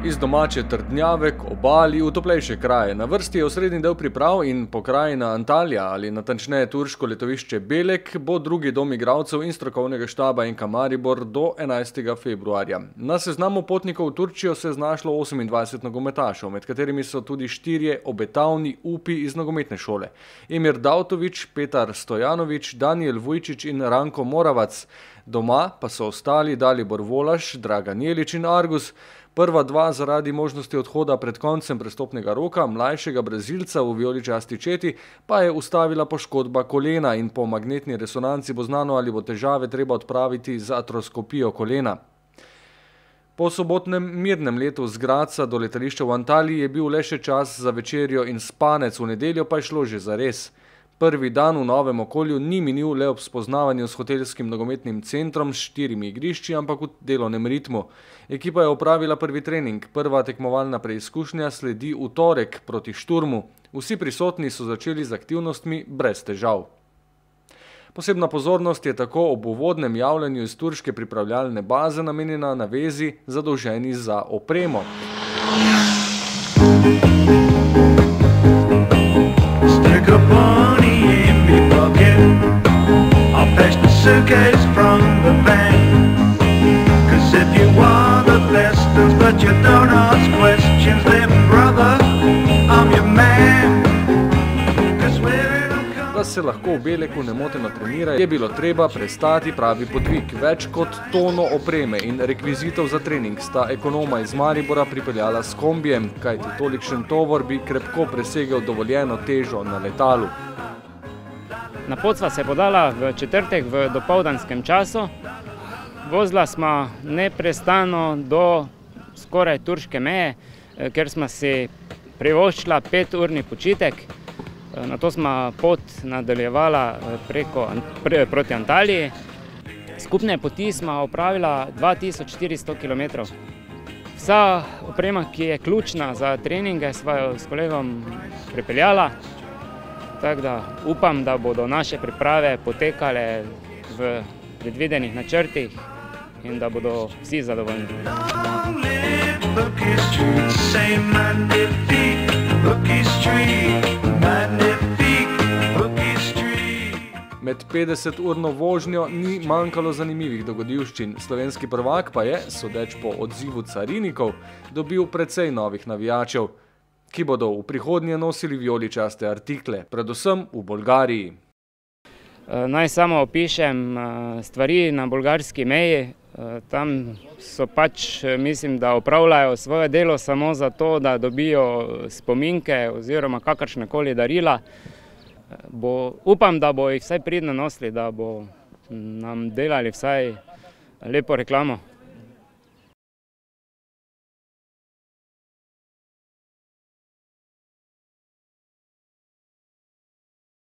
Iz domače Trdnjave k obali v toplejše kraje. Na vrsti je osrednji del priprav in pokrajina Antalija, ali natančneje turško letovišče Belek, bo drugi dom igralcev in strokovnega štaba NK Maribor do 11. februarja. Na seznamu potnikov v Turčijo se je znašlo 28 nogometašev, med katerimi so tudi 4 obetavni upi iz nogometne šole. Emir Davtović, Petar Stojanović, Danijel Vujčić in Ranko Moravac. Doma pa so ostali Dalibor Volaš, Dragan Jelić in Argus. Prva dva zaradi možnosti odhoda pred koncem prestopnega roka, mlajšega Brazilca v vijoličasti četi, pa je ustavila poškodba kolena in po magnetni resonanci bo znano, ali bo težave treba odpraviti z artroskopijo kolena. Po sobotnem mirnem letu z Gradca do letališča v Antaliji je bil le še čas za večerjo in spanec, v nedeljo pa je šlo že zares. Prvi dan v novem okolju ni minil le ob spoznavanju s hotelskim nogometnim centrom s 4 igrišči, ampak v delovnem ritmu. Ekipa je opravila prvi trening, prva tekmovalna preizkušnja sledi v torek proti Šturmu. Vsi prisotni so začeli z aktivnostmi brez težav. Posebna pozornost je tako ob uvodnem javljanju iz turške pripravljalne baze namenjena navezi zadolženi za opremo. Suitcase from the bank, 'cause if you want the best things but you don't ask questions, then brother, I'm your man. 'Cause where it'll come. Da se lahko v Beleku nemoteno trenira, je bilo treba prestati pravi podvig. Več kot tono opreme in rekvizitov za trening sta ekonoma iz Maribora pripeljala s kombijem, kajti tolikšen tovor bi krepko presegel dovoljeno težo na letalu. Na pot sva se podala v četrtek v dopoldanskem času. Vozila sva neprestano do skoraj turške meje, ker sva si privoščila 5-urni počitek. Nato sva pot nadaljevala proti Antaliji. Skupne poti sva opravila 2400 km. Vsa oprema, ki je ključna za treninge, sva jo s kolegom pripeljala. Tako da upam, da bodo naše priprave potekale v predvidenih načrtih in da bodo vsi zadovoljni. Med 50-urno vožnjo ni manjkalo zanimivih dogodivščin. Slovenski prvak pa je, sodeč po odzivu carinikov, dobil precej novih navijačev, ki bodo v prihodnje nosili vijoličaste artikle, predvsem v Bolgariji. Naj samo opišem stvari na bolgarski meji. Tam so mislim, da opravljajo svoje delo samo zato, da dobijo spominke oziroma kakršnekoli darila. Upam, da bo jih vsaj pridno nosili, da bo nam delali vsaj lepo reklamo.